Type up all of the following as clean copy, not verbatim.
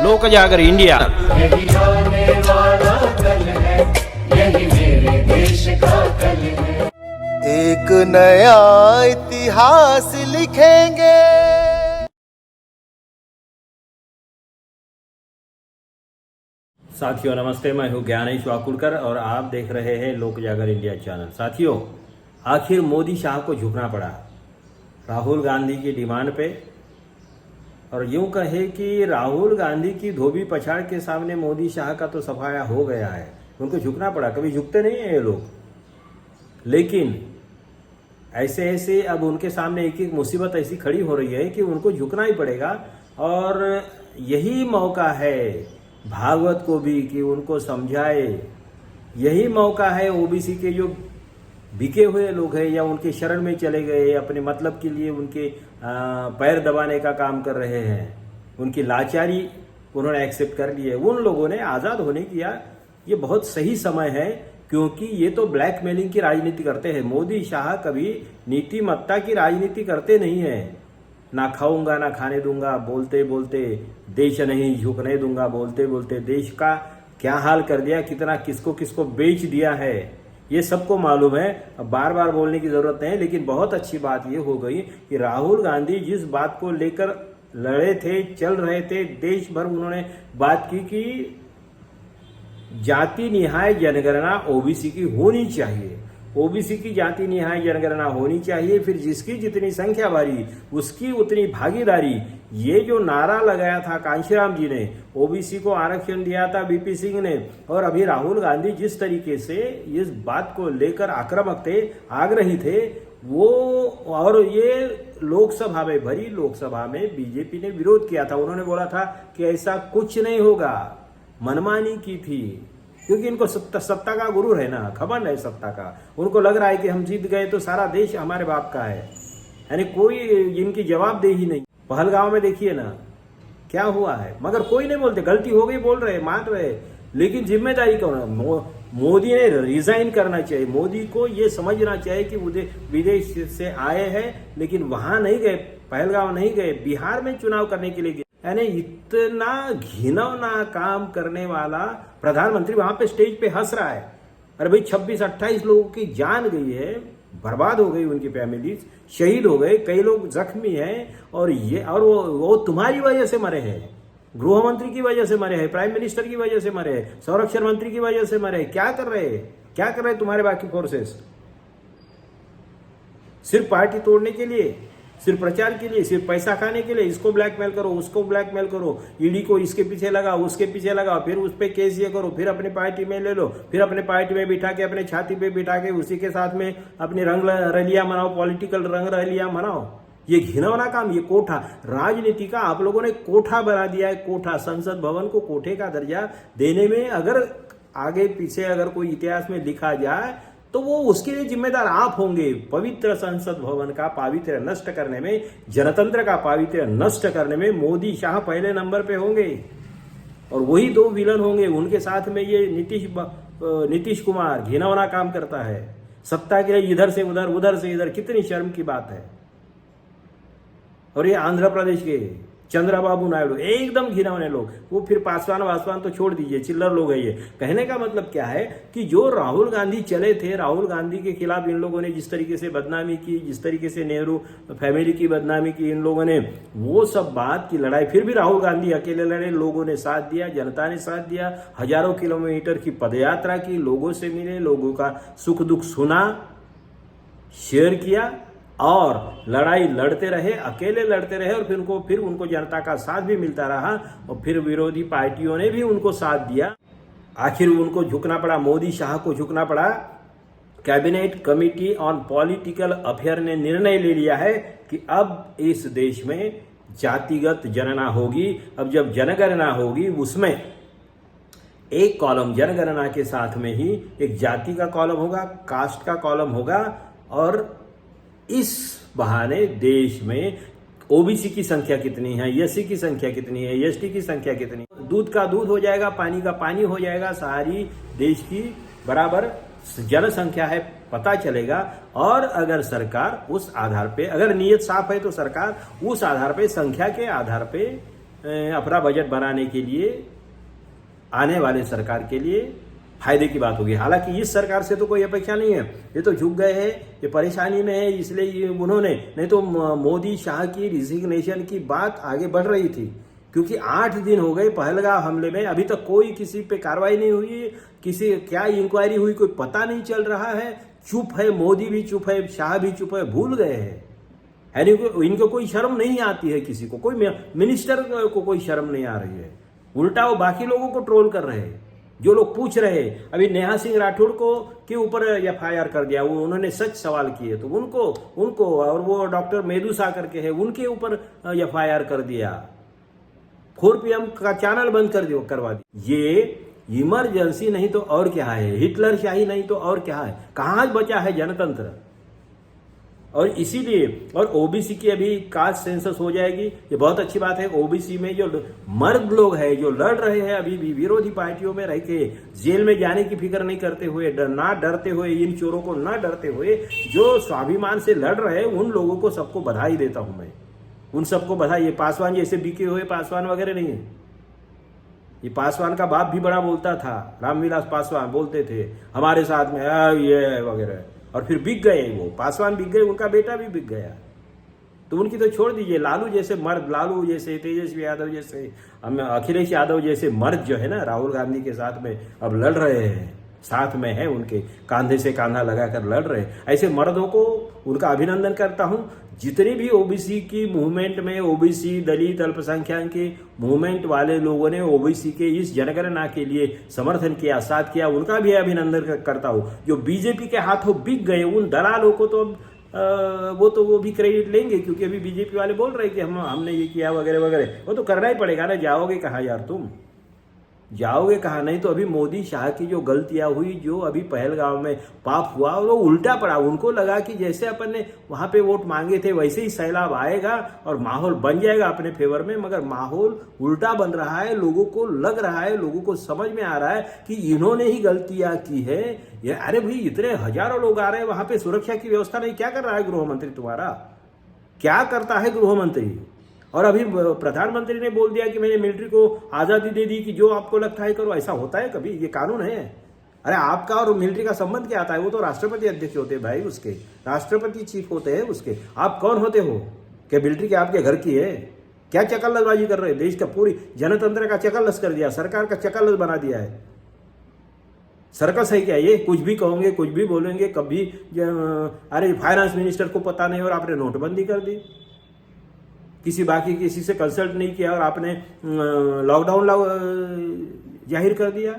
लोक जागर इंडिया। यही आने वाला कल है, यही मेरे देश का कल है। एक नया इतिहास लिखेंगे। साथियों नमस्ते, मैं हूं ज्ञानेश वाकुड़कर और आप देख रहे हैं लोक जागर इंडिया चैनल। साथियों, आखिर मोदी शाह को झुकना पड़ा राहुल गांधी की डिमांड पे, और यूं कहे कि राहुल गांधी की धोबी पछाड़ के सामने मोदी शाह का तो सफाया हो गया है। उनको झुकना पड़ा, कभी झुकते नहीं हैं ये लोग, लेकिन ऐसे ऐसे अब उनके सामने एक एक मुसीबत ऐसी खड़ी हो रही है कि उनको झुकना ही पड़ेगा। और यही मौका है भागवत को भी कि उनको समझाए, यही मौका है ओबीसी के जो बिके हुए लोग हैं या उनके शरण में चले गए, अपने मतलब के लिए उनके पैर दबाने का काम कर रहे हैं, उनकी लाचारी उन्होंने एक्सेप्ट कर ली है, उन लोगों ने आज़ाद होने की ये बहुत सही समय है। क्योंकि ये तो ब्लैकमेलिंग की राजनीति करते हैं। मोदी शाह कभी नीतिमत्ता की राजनीति करते नहीं है। ना खाऊंगा ना खाने दूंगा बोलते बोलते, देश नहीं झुकने दूंगा बोलते बोलते देश का क्या हाल कर दिया, कितना किसको किसको बेच दिया है, ये सबको मालूम है। अब बार बार बोलने की जरूरत नहीं, लेकिन बहुत अच्छी बात ये हो गई कि राहुल गांधी जिस बात को लेकर लड़े थे, चल रहे थे, देश भर उन्होंने बात की कि जाति निहाय जनगणना ओबीसी की होनी चाहिए, ओबीसी की जाति निहाय जनगणना होनी चाहिए। फिर जिसकी जितनी संख्या बारी उसकी उतनी भागीदारी, ये जो नारा लगाया था कांशीराम जी ने, ओबीसी को आरक्षण दिया था बीपी सिंह ने, और अभी राहुल गांधी जिस तरीके से इस बात को लेकर आक्रामक थे, आग्रही थे, वो और ये लोकसभा में, भरी लोकसभा में बीजेपी ने विरोध किया था। उन्होंने बोला था कि ऐसा कुछ नहीं होगा, मनमानी की थी, क्योंकि इनको सत्ता का गुरूर है ना, खबर है सत्ता का। उनको लग रहा है कि हम जीत गए तो सारा देश हमारे बाप का है, यानी कोई इनकी जवाबदेही नहीं। पहलगांव में देखिए ना क्या हुआ है, मगर कोई नहीं बोलते, गलती हो गई बोल रहे, मान रहे, लेकिन जिम्मेदारी कौन? मोदी ने रिजाइन करना चाहिए। मोदी को ये समझना चाहिए कि विदेश से आए हैं, लेकिन वहां नहीं गए, पहलगांव नहीं गए, बिहार में चुनाव करने के लिए गए। यानी इतना घिनौना काम करने वाला प्रधानमंत्री वहां पे स्टेज पे हंस रहा है। अरे भाई 26-28 लोगों की जान गई है, बर्बाद हो गई उनकी फैमिली, शहीद हो गए, कई लोग जख्मी हैं, और वो तुम्हारी वजह से मरे हैं, गृह मंत्री की वजह से मरे हैं, प्राइम मिनिस्टर की वजह से मरे हैं, संरक्षण मंत्री की वजह से मरे हैं। क्या कर रहे तुम्हारे बाकी फोर्सेस? सिर्फ पार्टी तोड़ने के लिए, सिर्फ प्रचार के लिए, सिर्फ पैसा खाने के लिए, इसको ब्लैकमेल करो, उसको ब्लैकमेल करो, ईडी को इसके पीछे लगाओ, उसके पीछे लगाओ, फिर उस पर केस ये करो, फिर अपने पार्टी में ले लो, फिर अपने पार्टी में बिठा के, अपने छाती पे बिठा के उसी के साथ में अपनी रंग रलियां मनाओ, पॉलिटिकल रंग रलियां मनाओ। ये घिनौना काम, ये कोठा राजनीति का आप लोगों ने कोठा बना दिया है। कोठा, संसद भवन को कोठे का दर्जा देने में अगर आगे पीछे अगर कोई इतिहास में लिखा जाए तो वो उसके लिए जिम्मेदार आप होंगे। पवित्र संसद भवन का पावित्र्य नष्ट करने में, जनतंत्र का पावित्र्य नष्ट करने में मोदी शाह पहले नंबर पे होंगे, और वही दो विलन होंगे। उनके साथ में ये नीतीश कुमार घिनौना काम करता है सत्ता के लिए, इधर से उधर, उधर से इधर। कितनी शर्म की बात है। और ये आंध्र प्रदेश के चंद्रबाबू नायडू एकदम घिनौने लोग। वो फिर पासवान तो छोड़ दीजिए, चिल्लर लोग है ये। कहने का मतलब क्या है कि जो राहुल गांधी चले थे, राहुल गांधी के खिलाफ इन लोगों ने जिस तरीके से बदनामी की, जिस तरीके से नेहरू फैमिली की बदनामी की इन लोगों ने, वो सब बात की लड़ाई फिर भी राहुल गांधी अकेले लड़े, लोगों ने साथ दिया, जनता ने साथ दिया, हजारों किलोमीटर की पदयात्रा की, लोगों से मिले, लोगों का सुख दुख सुना, शेयर किया, और लड़ाई लड़ते रहे, अकेले लड़ते रहे, और फिर उनको जनता का साथ भी मिलता रहा, और फिर विरोधी पार्टियों ने भी उनको साथ दिया। आखिर उनको झुकना पड़ा, मोदी शाह को झुकना पड़ा। Cabinet committee on political affair ने निर्णय ले लिया है कि अब इस देश में जातिगत जनगणना होगी। अब जब जनगणना होगी उसमें एक कॉलम जनगणना के साथ में ही एक जाति का कॉलम होगा, कास्ट का कॉलम होगा, और इस बहाने देश में ओबीसी की संख्या कितनी है, एससी की संख्या कितनी है, एसटी की संख्या कितनी है, दूध का दूध हो जाएगा, पानी का पानी हो जाएगा, सारी देश की बराबर जनसंख्या है पता चलेगा। और अगर सरकार उस आधार पे, अगर नीयत साफ है तो सरकार उस आधार पे, संख्या के आधार पे अपना बजट बनाने के लिए आने वाले सरकार के लिए फायदे की बात होगी। हालांकि इस सरकार से तो कोई अपेक्षा नहीं है, ये तो झुक गए हैं, ये परेशानी में है, इसलिए ये उन्होंने, नहीं तो मोदी शाह की रिजिग्नेशन की बात आगे बढ़ रही थी, क्योंकि 8 दिन हो गए पहलगाम हमले में, अभी तक कोई किसी पे कार्रवाई नहीं हुई, किसी क्या इंक्वायरी हुई कोई पता नहीं चल रहा है, चुप है, मोदी भी चुप है, शाह भी चुप है, भूल गए हैं। यानी इनको कोई शर्म नहीं आती है, किसी को, कोई मिनिस्टर को कोई शर्म नहीं आ रही है, उल्टा वो बाकी लोगों को ट्रोल कर रहे हैं। जो लोग पूछ रहे हैं, अभी नेहा सिंह राठौड़ को के ऊपर FIR कर दिया, वो उन्होंने सच सवाल किए तो उनको और वो डॉक्टर मेदुसा करके है उनके ऊपर FIR कर दिया, 4PM का चैनल बंद करवा दिया। ये इमरजेंसी नहीं तो और क्या है, हिटलर शाही नहीं तो और क्या है, कहाँ बचा है जनतंत्र। और इसीलिए, और ओबीसी की अभी कास्ट सेंसस हो जाएगी, ये बहुत अच्छी बात है। ओबीसी में जो मर्द लोग हैं जो लड़ रहे हैं अभी भी विरोधी पार्टियों में रह के, जेल में जाने की फिक्र नहीं करते हुए, ना डरते हुए, इन चोरों को ना डरते हुए जो स्वाभिमान से लड़ रहे हैं, उन लोगों को सबको बधाई देता हूं मैं, उन सबको बधाई। ये पासवान जैसे बिके हुए पासवान वगैरह नहीं है, ये पासवान का बाप भी बड़ा बोलता था, रामविलास पासवान बोलते थे हमारे साथ में ये वगैरह, और फिर बिक गए, वो पासवान बिक गए, उनका बेटा भी बिक गया, तो उनकी तो छोड़ दीजिए। लालू जैसे मर्द, लालू जैसे, तेजस्वी यादव जैसे, अखिलेश यादव जैसे मर्द जो है ना, राहुल गांधी के साथ में अब लड़ रहे हैं, साथ में है, उनके कांधे से कांधा लगाकर लड़ रहे हैं, ऐसे मर्दों को उनका अभिनंदन करता हूं। जितने भी ओबीसी की मूवमेंट में, ओबीसी, दलित, अल्पसंख्यक के मूवमेंट वाले लोगों ने ओबीसी के इस जनगणना के लिए समर्थन किया, साथ किया, उनका भी अभिनंदन करता हूं। जो बीजेपी के हाथों बिक गए उन दलालों को तो वो भी क्रेडिट लेंगे, क्योंकि अभी बीजेपी वाले बोल रहे हैं कि हमने ये किया वगैरह वगैरह, वो तो करना ही पड़ेगा ना, जाओगे कहाँ यार, तुम जाओगे कहाँ। नहीं तो अभी मोदी शाह की जो गलतियां हुई, जो अभी पहलगाम में पाप हुआ, वो उल्टा पड़ा, उनको लगा कि जैसे अपन ने वहां पे वोट मांगे थे वैसे ही सैलाब आएगा और माहौल बन जाएगा अपने फेवर में, मगर माहौल उल्टा बन रहा है। लोगों को लग रहा है, लोगों को समझ में आ रहा है कि इन्होंने ही गलतियां की है। अरे भाई, इतने हजारों लोग आ रहे हैं वहां पे, सुरक्षा की व्यवस्था नहीं, क्या कर रहा है गृह मंत्री तुम्हारा, क्या करता है गृह मंत्री। और अभी प्रधानमंत्री ने बोल दिया कि मैंने मिलिट्री को आजादी दे दी कि जो आपको लगता है करो, ऐसा होता है कभी, ये कानून है। अरे आपका और मिलिट्री का संबंध क्या आता है, वो तो राष्ट्रपति अध्यक्ष होते हैं भाई, उसके राष्ट्रपति चीफ होते हैं उसके, आप कौन होते हो कि मिलिट्री के आपके घर की है। क्या चकलबाजी कर रहे हैं, देश का पूरी जनतंत्र का चकलस कर दिया, सरकार का चकलस बना दिया है। सर्कस है क्या ये, कुछ भी कहोगे, कुछ भी बोलेंगे, कभी अरे फाइनेंस मिनिस्टर को पता नहीं और आपने नोटबंदी कर दी, किसी से कंसल्ट नहीं किया और आपने लॉकडाउन जाहिर कर दिया।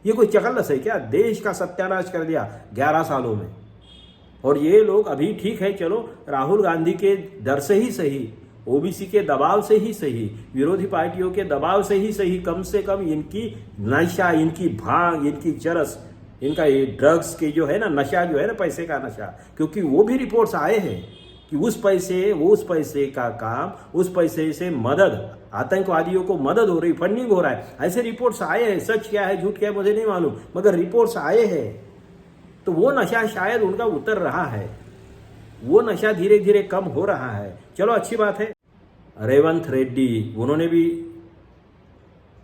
ये कोई चकलस है क्या, देश का सत्यानाश कर दिया 11 सालों में। और ये लोग अभी ठीक है, चलो राहुल गांधी के डर से ही सही, ओबीसी के दबाव से ही सही, विरोधी पार्टियों के दबाव से ही सही, कम से कम इनकी नशा, इनकी भांग, इनकी चरस, इनका ये ड्रग्स के जो है ना नशा, जो है ना पैसे का नशा, क्योंकि वो भी रिपोर्ट्स आए हैं कि उस पैसे का काम, उस पैसे से मदद, आतंकवादियों को मदद हो रही, फंडिंग हो रहा है, ऐसे रिपोर्ट्स आए हैं। सच क्या है झूठ क्या है मुझे नहीं मालूम, मगर रिपोर्ट्स आए हैं। तो वो नशा शायद उनका उतर रहा है, वो नशा धीरे धीरे कम हो रहा है, चलो अच्छी बात है। रेवंत रेड्डी, उन्होंने भी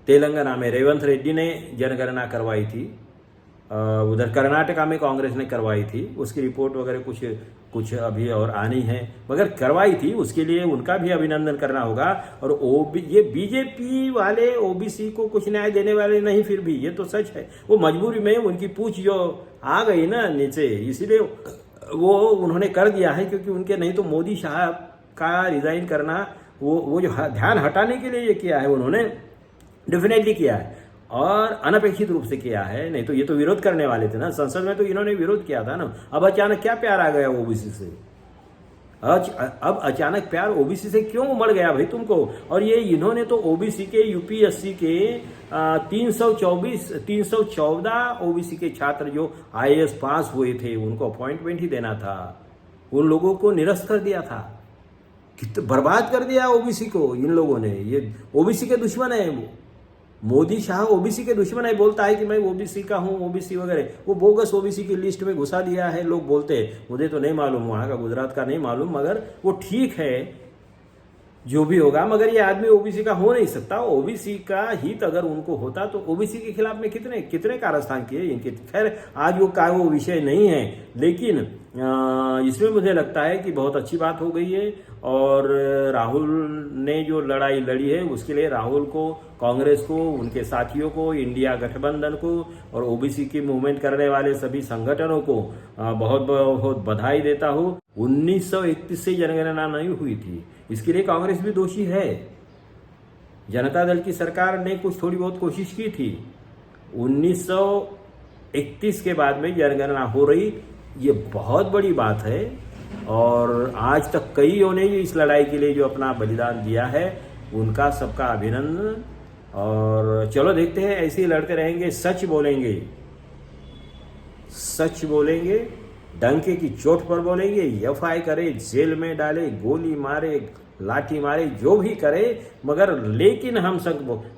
तेलंगाना में, रेवंत रेड्डी ने जनगणना करवाई थी, उधर कर्नाटका में कांग्रेस ने करवाई थी, उसकी रिपोर्ट वगैरह कुछ अभी और आनी है, मगर करवाई थी, उसके लिए उनका भी अभिनंदन करना होगा। और ये बीजेपी वाले ओबीसी को कुछ न्याय देने वाले नहीं, फिर भी ये तो सच है, वो मजबूरी में उनकी पूंछ जो आ गई ना नीचे, इसीलिए वो उन्होंने कर दिया है, क्योंकि उनके नहीं तो मोदी शाह का रिजाइन करना, वो जो ध्यान हटाने के लिए ये किया है, उन्होंने डेफिनेटली किया है और अनपेक्षित रूप से किया है। नहीं तो ये तो विरोध करने वाले थे ना, संसद में तो इन्होंने विरोध किया था ना। अब अचानक क्या प्यार आ गया ओबीसी से, अब अचानक प्यार ओबीसी से क्यों उमड़ गया भाई तुमको। और ये इन्होंने तो ओबीसी के, यूपीएससी के 314 ओबीसी के छात्र जो आईएएस पास हुए थे, उनको अपॉइंटमेंट ही देना था, उन लोगों को निरस्त कर दिया था, बर्बाद कर दिया ओबीसी को इन लोगों ने। ये ओबीसी के दुश्मन है, मोदी शाह ओबीसी के दुश्मन है, बोलता है कि मैं ओबीसी का हूं, ओबीसी वगैरह, वो बोगस ओबीसी की लिस्ट में घुसा दिया है, लोग बोलते हैं, मुझे तो नहीं मालूम, वहां का गुजरात का नहीं मालूम, मगर वो ठीक है, जो भी होगा, मगर ये आदमी ओबीसी का हो नहीं सकता। ओबीसी का हित अगर उनको होता तो ओबीसी के खिलाफ में कितने कितने कारस्थान किए इनके। खैर आज वो विषय नहीं है, लेकिन इसमें मुझे लगता है कि बहुत अच्छी बात हो गई है। और राहुल ने जो लड़ाई लड़ी है उसके लिए राहुल को, कांग्रेस को, उनके साथियों को, इंडिया गठबंधन को और ओबीसी की मूवमेंट करने वाले सभी संगठनों को बहुत बहुत बधाई देता हूँ। 1931 से जनगणना नहीं हुई थी, इसके लिए कांग्रेस भी दोषी है। जनता दल की सरकार ने कुछ थोड़ी बहुत कोशिश की थी। 1931 के बाद में जनगणना हो रही, ये बहुत बड़ी बात है। और आज तक कईयों ने इस लड़ाई के लिए जो अपना बलिदान दिया है, उनका सबका अभिनंदन। और चलो देखते हैं, ऐसे ही लड़ते रहेंगे, सच बोलेंगे, सच बोलेंगे, डंके की चोट पर बोलेंगे, एफआई करे, जेल में डाले, गोली मारे, लाठी मारे, जो भी करे, मगर लेकिन हम सच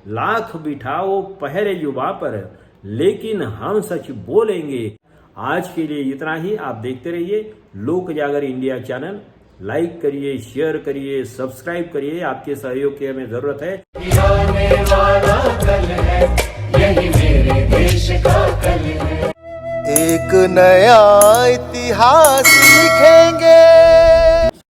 लाख बिठाओ पहरे जुबा पर, लेकिन हम सच बोलेंगे। आज के लिए इतना ही। आप देखते रहिए लोक जागर इंडिया चैनल। लाइक करिए, शेयर करिए, सब्सक्राइब करिए, आपके सहयोग की हमें जरूरत है। आने वाला कल है, यही मेरे देश का कल है। एक नया इतिहास लिखेंगे।